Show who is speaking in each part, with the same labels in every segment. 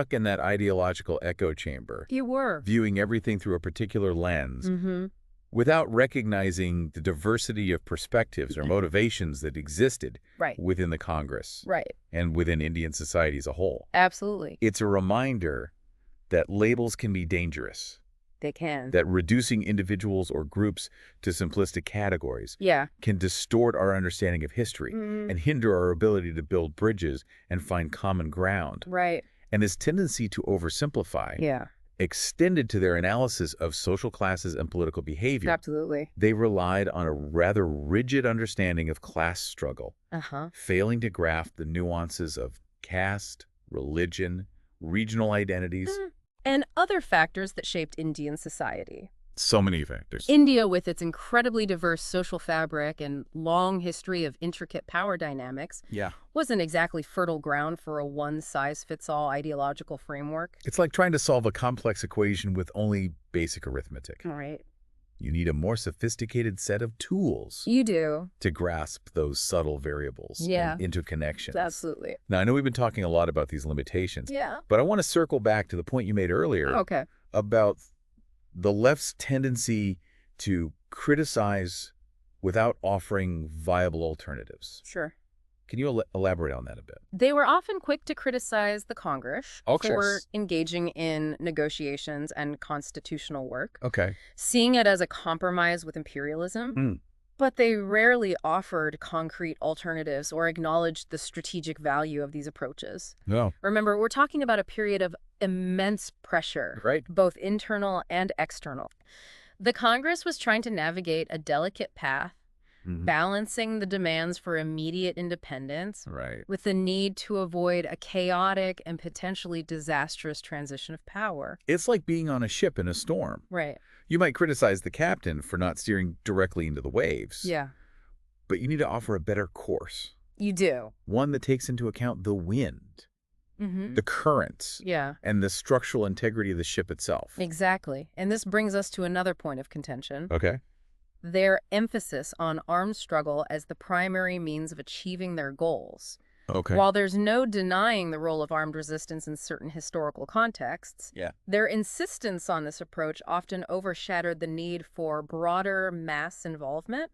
Speaker 1: stuck in that ideological echo chamber,
Speaker 2: You were.
Speaker 1: viewing everything through a particular lens, without recognizing the diversity of perspectives or motivations that existed
Speaker 2: Right.
Speaker 1: within the Congress
Speaker 2: Right.
Speaker 1: and within Indian society as a whole.
Speaker 2: Absolutely.
Speaker 1: It's a reminder that labels can be dangerous,
Speaker 2: They can.
Speaker 1: that reducing individuals or groups to simplistic categories
Speaker 2: Yeah.
Speaker 1: can distort our understanding of history and hinder our ability to build bridges and find common ground.
Speaker 2: Right.
Speaker 1: And this tendency to oversimplify
Speaker 2: Yeah.
Speaker 1: extended to their analysis of social classes and political behavior.
Speaker 2: Absolutely.
Speaker 1: They relied on a rather rigid understanding of class struggle, failing to grasp the nuances of caste, religion, regional identities.
Speaker 2: And other factors that shaped Indian society.
Speaker 1: So many factors.
Speaker 2: India, with its incredibly diverse social fabric and long history of intricate power dynamics, wasn't exactly fertile ground for a one-size-fits-all ideological framework.
Speaker 1: It's like trying to solve a complex equation with only basic arithmetic.
Speaker 2: All right.
Speaker 1: You need a more sophisticated set of tools
Speaker 2: You do.
Speaker 1: to grasp those subtle variables and interconnections.
Speaker 2: Absolutely.
Speaker 1: Now, I know we've been talking a lot about these limitations,
Speaker 2: Yeah.
Speaker 1: but I want to circle back to the point you made earlier
Speaker 2: Okay.
Speaker 1: about the left's tendency to criticize without offering viable alternatives.
Speaker 2: Sure.
Speaker 1: Can you elaborate on that a bit?
Speaker 2: They were often quick to criticize the Congress
Speaker 1: Oh,
Speaker 2: for
Speaker 1: yes.
Speaker 2: engaging in negotiations and constitutional work,
Speaker 1: Okay.
Speaker 2: seeing it as a compromise with imperialism. But they rarely offered concrete alternatives or acknowledged the strategic value of these approaches.
Speaker 1: No.
Speaker 2: Remember, we're talking about a period of immense pressure,
Speaker 1: Right.
Speaker 2: both internal and external. The Congress was trying to navigate a delicate path, balancing the demands for immediate independence
Speaker 1: Right.
Speaker 2: with the need to avoid a chaotic and potentially disastrous transition of power.
Speaker 1: It's like being on a ship in a storm.
Speaker 2: Right.
Speaker 1: You might criticize the captain for not steering directly into the waves.
Speaker 2: Yeah.
Speaker 1: But you need to offer a better course.
Speaker 2: You do.
Speaker 1: One that takes into account the wind, the currents,
Speaker 2: Yeah.
Speaker 1: and the structural integrity of the ship itself.
Speaker 2: Exactly. And this brings us to another point of contention.
Speaker 1: Okay.
Speaker 2: Their emphasis on armed struggle as the primary means of achieving their goals.
Speaker 1: Okay.
Speaker 2: While there's no denying the role of armed resistance in certain historical contexts, their insistence on this approach often overshadowed the need for broader mass involvement,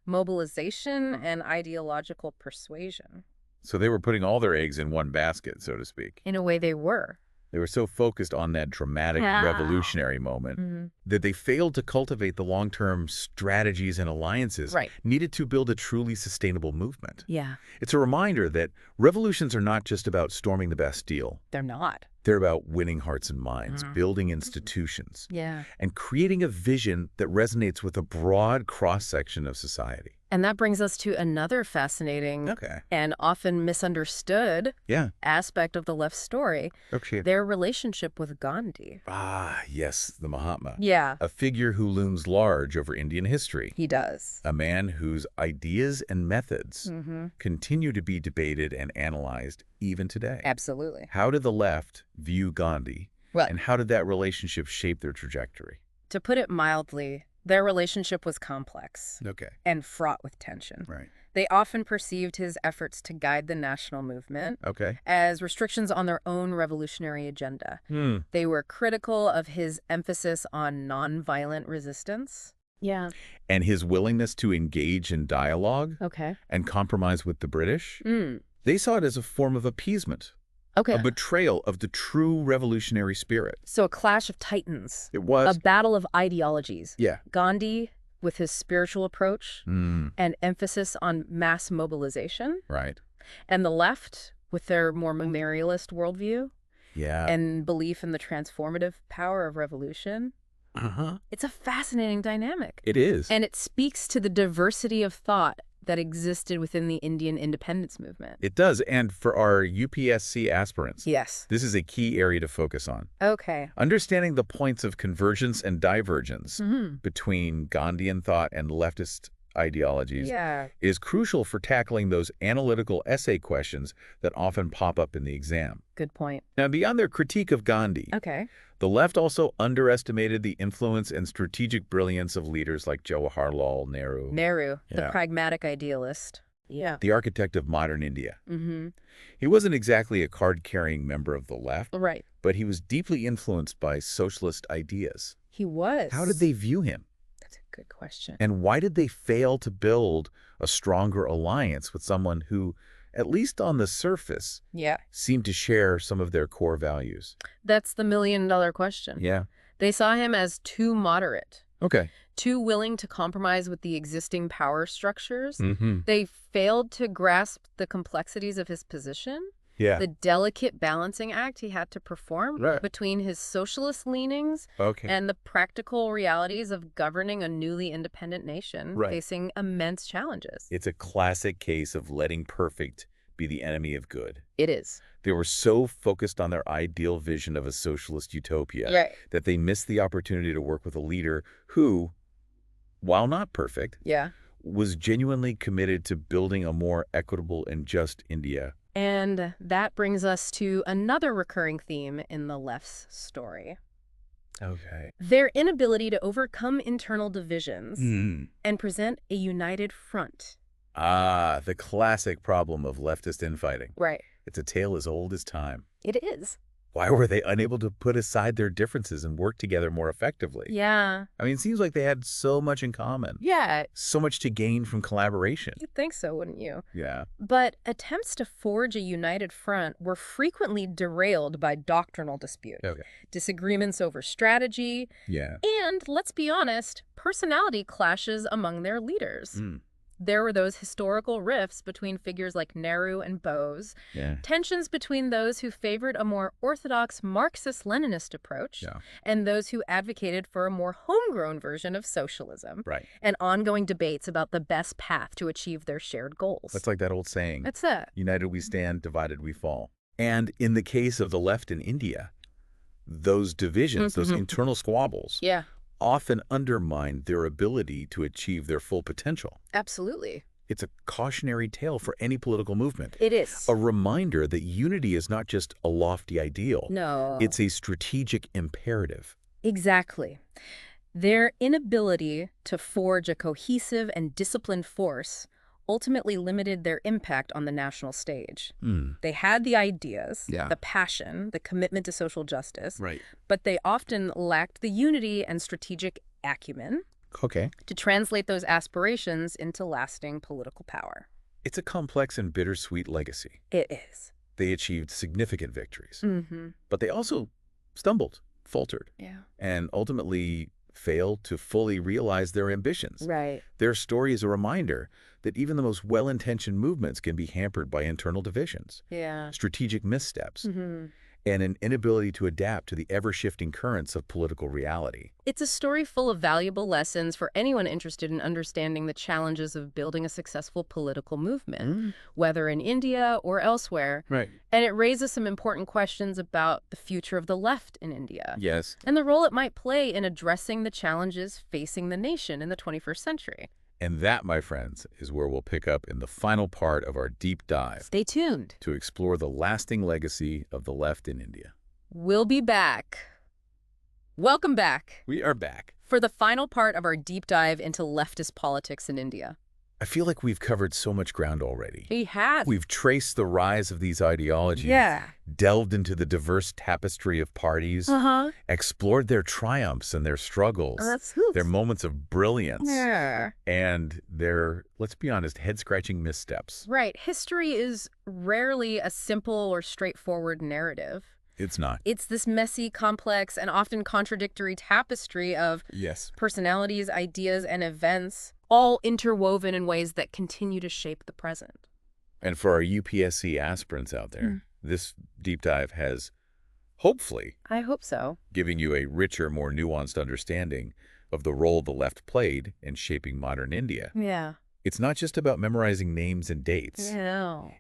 Speaker 2: mobilization, and ideological persuasion.
Speaker 1: So they were putting all their eggs in one basket, so to speak.
Speaker 2: In a way, they were.
Speaker 1: They were so focused on that dramatic revolutionary moment that they failed to cultivate the long-term strategies and alliances needed to build a truly sustainable movement.
Speaker 2: Yeah.
Speaker 1: It's a reminder that revolutions are not just about storming the Bastille.
Speaker 2: They're not.
Speaker 1: They're about winning hearts and minds, building institutions, and creating a vision that resonates with a broad cross-section of society.
Speaker 2: And that brings us to another fascinating and often misunderstood aspect of the left story, their relationship with Gandhi.
Speaker 1: Ah, yes, the Mahatma.
Speaker 2: Yeah.
Speaker 1: A figure who looms large over Indian history.
Speaker 2: He does.
Speaker 1: A man whose ideas and methods continue to be debated and analyzed even today.
Speaker 2: Absolutely.
Speaker 1: How did the left view Gandhi, and how did that relationship shape their trajectory?
Speaker 2: To put it mildly, their relationship was complex and fraught with tension.
Speaker 1: Right.
Speaker 2: They often perceived his efforts to guide the national movement as restrictions on their own revolutionary agenda. They were critical of his emphasis on nonviolent resistance. Yeah.
Speaker 1: And his willingness to engage in dialogue and compromise with the British. They saw it as a form of appeasement. A betrayal of the true revolutionary spirit.
Speaker 2: So a clash of titans.
Speaker 1: It was.
Speaker 2: A battle of ideologies.
Speaker 1: Yeah.
Speaker 2: Gandhi, with his spiritual approach and emphasis on mass mobilization.
Speaker 1: Right.
Speaker 2: And the left, with their more memorialist worldview.
Speaker 1: Yeah.
Speaker 2: And belief in the transformative power of revolution. It's a fascinating dynamic.
Speaker 1: It is.
Speaker 2: And it speaks to the diversity of thought that existed within the Indian independence movement.
Speaker 1: It does. And for our UPSC aspirants, this is a key area to focus on. Understanding the points of convergence and divergence between Gandhian thought and leftist ideologies is crucial for tackling those analytical essay questions that often pop up in the exam.
Speaker 2: Good point.
Speaker 1: Now, beyond their critique of Gandhi, the left also underestimated the influence and strategic brilliance of leaders like Jawaharlal Nehru.
Speaker 2: The pragmatic idealist. Yeah.
Speaker 1: the architect of modern India. He wasn't exactly a card-carrying member of the left,
Speaker 2: Right.
Speaker 1: but he was deeply influenced by socialist ideas.
Speaker 2: He was.
Speaker 1: How did they view him?
Speaker 2: That's a good question.
Speaker 1: And why did they fail to build a stronger alliance with someone who, at least on the surface, seemed to share some of their core values?
Speaker 2: That's the million-dollar question.
Speaker 1: Yeah.
Speaker 2: They saw him as too moderate.
Speaker 1: Okay.
Speaker 2: Too willing to compromise with the existing power structures. They failed to grasp the complexities of his position.
Speaker 1: Yeah.
Speaker 2: The delicate balancing act he had to perform between his socialist leanings and the practical realities of governing a newly independent nation facing immense challenges.
Speaker 1: It's a classic case of letting perfect be the enemy of good.
Speaker 2: It is.
Speaker 1: They were so focused on their ideal vision of a socialist utopia that they missed the opportunity to work with a leader who, while not perfect, was genuinely committed to building a more equitable and just India.
Speaker 2: And that brings us to another recurring theme in the left's story.
Speaker 1: Okay.
Speaker 2: Their inability to overcome internal divisions and present a united front.
Speaker 1: Ah, the classic problem of leftist infighting.
Speaker 2: Right.
Speaker 1: It's a tale as old as time.
Speaker 2: It is.
Speaker 1: Why were they unable to put aside their differences and work together more effectively?
Speaker 2: Yeah.
Speaker 1: I mean, it seems like they had so much in common.
Speaker 2: Yeah.
Speaker 1: So much to gain from collaboration.
Speaker 2: You'd think so, wouldn't you?
Speaker 1: Yeah.
Speaker 2: But attempts to forge a united front were frequently derailed by doctrinal dispute.
Speaker 1: Okay.
Speaker 2: Disagreements over strategy.
Speaker 1: Yeah.
Speaker 2: And, let's be honest, personality clashes among their leaders. There were those historical rifts between figures like Nehru and Bose, tensions between those who favored a more orthodox Marxist-Leninist approach and those who advocated for a more homegrown version of socialism, and ongoing debates about the best path to achieve their shared goals.
Speaker 1: That's like that old saying.
Speaker 2: That's it.
Speaker 1: United we stand, divided we fall. And in the case of the left in India, those divisions, those internal squabbles, often undermine their ability to achieve their full potential.
Speaker 2: Absolutely.
Speaker 1: It's a cautionary tale for any political movement.
Speaker 2: It is.
Speaker 1: A reminder that unity is not just a lofty ideal.
Speaker 2: No.
Speaker 1: It's a strategic imperative.
Speaker 2: Exactly. Their inability to forge a cohesive and disciplined force ultimately limited their impact on the national stage. They had the ideas, the passion, the commitment to social justice, but they often lacked the unity and strategic acumen to translate those aspirations into lasting political power.
Speaker 1: It's a complex and bittersweet legacy.
Speaker 2: It is.
Speaker 1: They achieved significant victories, but they also stumbled, faltered, and ultimately failed to fully realize their ambitions. Their story is a reminder that even the most well-intentioned movements can be hampered by internal divisions, strategic missteps, and an inability to adapt to the ever-shifting currents of political reality.
Speaker 2: It's a story full of valuable lessons for anyone interested in understanding the challenges of building a successful political movement, whether in India or elsewhere. And it raises some important questions about the future of the left in India. And the role it might play in addressing the challenges facing the nation in the 21st century.
Speaker 1: And that, my friends, is where we'll pick up in the final part of our deep dive.
Speaker 2: Stay tuned
Speaker 1: to explore the lasting legacy of the left in India.
Speaker 2: We'll be back. Welcome back.
Speaker 1: We are back.
Speaker 2: For the final part of our deep dive into leftist politics in India.
Speaker 1: I feel like we've covered so much ground already.
Speaker 2: We have.
Speaker 1: We've traced the rise of these ideologies, delved into the diverse tapestry of parties, explored their triumphs and their struggles, their moments of brilliance, and their, let's be honest, head-scratching missteps.
Speaker 2: Right. History is rarely a simple or straightforward narrative.
Speaker 1: It's not.
Speaker 2: It's this messy, complex, and often contradictory tapestry of personalities, ideas, and events, all interwoven in ways that continue to shape the present.
Speaker 1: And for our UPSC aspirants out there, this deep dive has, hopefully,
Speaker 2: I hope so,
Speaker 1: giving you a richer, more nuanced understanding of the role the left played in shaping modern India. It's not just about memorizing names and dates.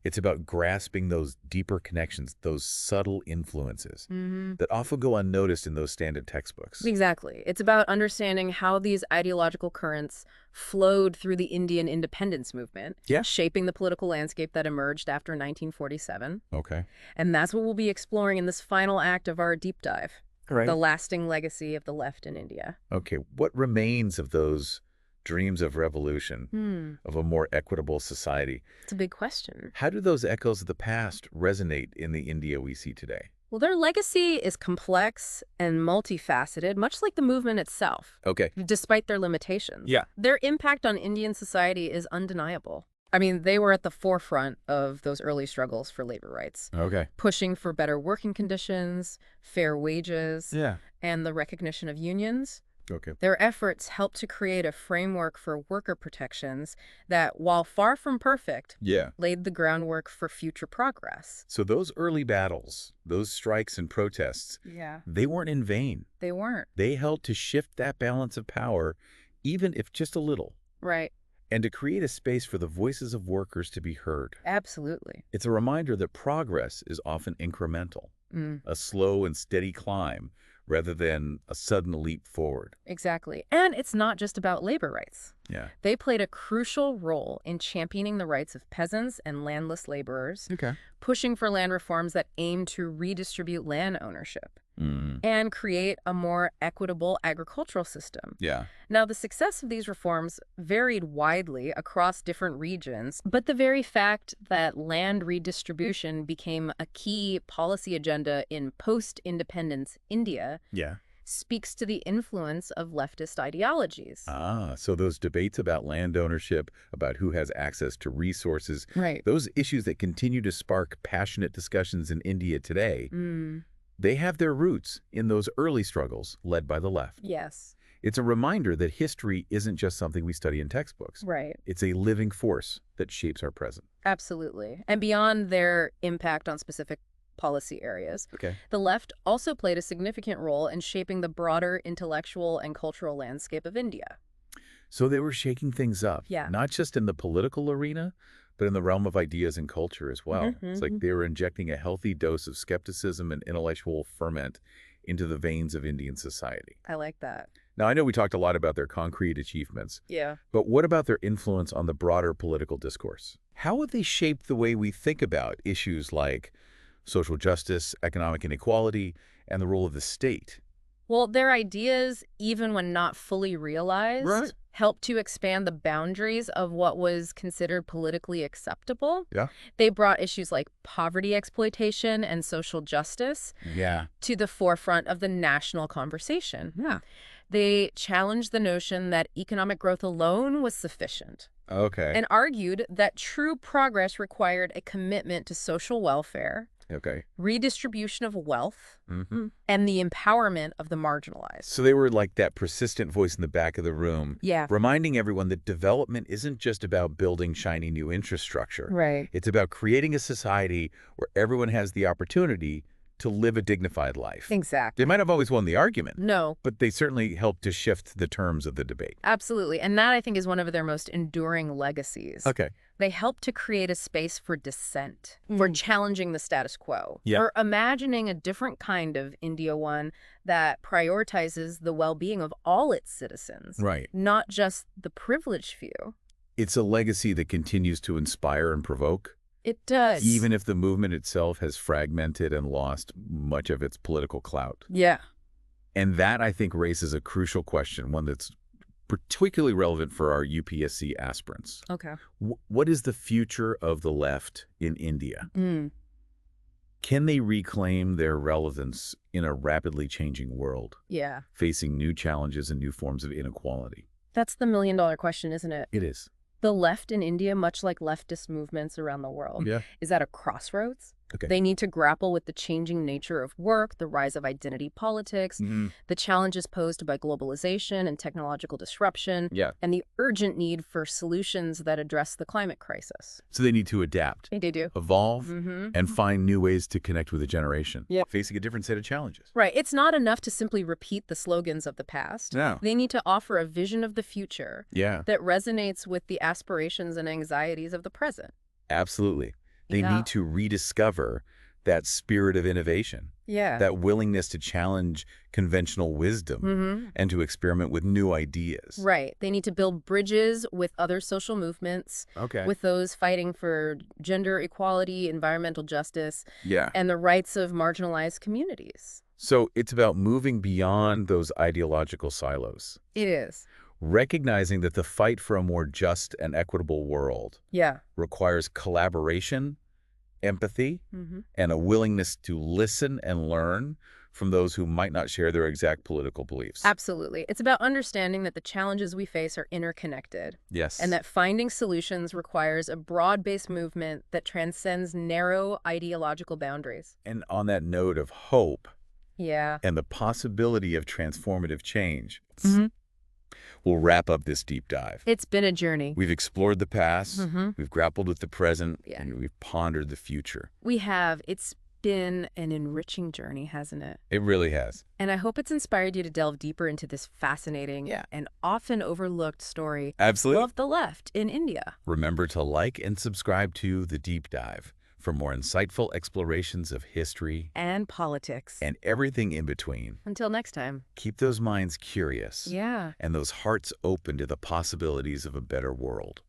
Speaker 1: It's about grasping those deeper connections, those subtle influences that often go unnoticed in those standard textbooks.
Speaker 2: Exactly. It's about understanding how these ideological currents flowed through the Indian independence movement, shaping the political landscape that emerged after 1947. And that's what we'll be exploring in this final act of our deep dive, the lasting legacy of the left in India.
Speaker 1: What remains of those dreams of revolution, of a more equitable society.
Speaker 2: It's a big question.
Speaker 1: How do those echoes of the past resonate in the India we see today?
Speaker 2: Well, their legacy is complex and multifaceted, much like the movement itself.
Speaker 1: Okay.
Speaker 2: Despite their limitations.
Speaker 1: Yeah.
Speaker 2: Their impact on Indian society is undeniable. I mean, they were at the forefront of those early struggles for labor rights.
Speaker 1: Okay.
Speaker 2: Pushing for better working conditions, fair wages,
Speaker 1: Yeah.
Speaker 2: and the recognition of unions.
Speaker 1: Okay.
Speaker 2: Their efforts helped to create a framework for worker protections that, while far from perfect, laid the groundwork for future progress.
Speaker 1: So those early battles, those strikes and protests, they weren't in vain.
Speaker 2: They weren't.
Speaker 1: They helped to shift that balance of power, even if just a little.
Speaker 2: Right.
Speaker 1: And to create a space for the voices of workers to be heard.
Speaker 2: Absolutely.
Speaker 1: It's a reminder that progress is often incremental, a slow and steady climb, rather than a sudden leap forward.
Speaker 2: Exactly. And it's not just about labor rights.
Speaker 1: Yeah.
Speaker 2: They played a crucial role in championing the rights of peasants and landless laborers, pushing for land reforms that aim to redistribute land ownership and create a more equitable agricultural system.
Speaker 1: Yeah.
Speaker 2: Now, the success of these reforms varied widely across different regions, but the very fact that land redistribution became a key policy agenda in post-independence India speaks to the influence of leftist ideologies.
Speaker 1: So those debates about land ownership, about who has access to resources, those issues that continue to spark passionate discussions in India today, they have their roots in those early struggles led by the left.
Speaker 2: Yes.
Speaker 1: It's a reminder that history isn't just something we study in textbooks.
Speaker 2: Right.
Speaker 1: It's a living force that shapes our present.
Speaker 2: Absolutely. And beyond their impact on specific policy areas, the left also played a significant role in shaping the broader intellectual and cultural landscape of India.
Speaker 1: So they were shaking things up, not just in the political arena, but in the realm of ideas and culture as well. It's like they were injecting a healthy dose of skepticism and intellectual ferment into the veins of Indian society.
Speaker 2: I like that.
Speaker 1: Now, I know we talked a lot about their concrete achievements, but what about their influence on the broader political discourse? How have they shaped the way we think about issues like social justice, economic inequality, and the role of the state?
Speaker 2: Well, their ideas, even when not fully realized, helped to expand the boundaries of what was considered politically acceptable. They brought issues like poverty exploitation and social justice to the forefront of the national conversation. They challenged the notion that economic growth alone was sufficient. And argued that true progress required a commitment to social welfare, redistribution of wealth, and the empowerment of the marginalized.
Speaker 1: So they were like that persistent voice in the back of the room, reminding everyone that development isn't just about building shiny new infrastructure. It's about creating a society where everyone has the opportunity to live a dignified life.
Speaker 2: Exactly.
Speaker 1: They might have always won the argument.
Speaker 2: No.
Speaker 1: But they certainly helped to shift the terms of the debate.
Speaker 2: Absolutely. And that, I think, is one of their most enduring legacies. They helped to create a space for dissent, for challenging the status quo, for imagining a different kind of India one that prioritizes the well-being of all its citizens, not just the privileged few.
Speaker 1: It's a legacy that continues to inspire and provoke.
Speaker 2: It does.
Speaker 1: Even if the movement itself has fragmented and lost much of its political clout. And that, I think, raises a crucial question, one that's particularly relevant for our UPSC aspirants. What is the future of the left in India? Can they reclaim their relevance in a rapidly changing world? Facing new challenges and new forms of inequality?
Speaker 2: That's the million-dollar question, isn't it?
Speaker 1: It is.
Speaker 2: The left in India, much like leftist movements around the world, is at a crossroads. They need to grapple with the changing nature of work, the rise of identity politics, the challenges posed by globalization and technological disruption, and the urgent need for solutions that address the climate crisis.
Speaker 1: So they need to adapt,
Speaker 2: They do.
Speaker 1: evolve, and find new ways to connect with a generation, facing a different set of challenges.
Speaker 2: It's not enough to simply repeat the slogans of the past.
Speaker 1: No.
Speaker 2: They need to offer a vision of the future that resonates with the aspirations and anxieties of the present.
Speaker 1: Absolutely. They need to rediscover that spirit of innovation, that willingness to challenge conventional wisdom and to experiment with new ideas.
Speaker 2: They need to build bridges with other social movements, with those fighting for gender equality, environmental justice, and the rights of marginalized communities.
Speaker 1: So it's about moving beyond those ideological silos.
Speaker 2: It is.
Speaker 1: recognizing that the fight for a more just and equitable world requires collaboration, empathy, and a willingness to listen and learn from those who might not share their exact political beliefs.
Speaker 2: Absolutely. It's about understanding that the challenges we face are interconnected.
Speaker 1: Yes.
Speaker 2: And that finding solutions requires a broad-based movement that transcends narrow ideological boundaries.
Speaker 1: And on that note of hope and the possibility of transformative change, we'll wrap up this deep dive.
Speaker 2: It's been a journey.
Speaker 1: We've explored the past, we've grappled with the present, and we've pondered the future.
Speaker 2: We have. It's been an enriching journey, hasn't it?
Speaker 1: It really has.
Speaker 2: And I hope it's inspired you to delve deeper into this fascinating and often overlooked story of the left in India.
Speaker 1: Remember to like and subscribe to The Deep Dive for more insightful explorations of history
Speaker 2: and politics
Speaker 1: and everything in between.
Speaker 2: Until next time.
Speaker 1: Keep those minds curious
Speaker 2: and
Speaker 1: those hearts open to the possibilities of a better world.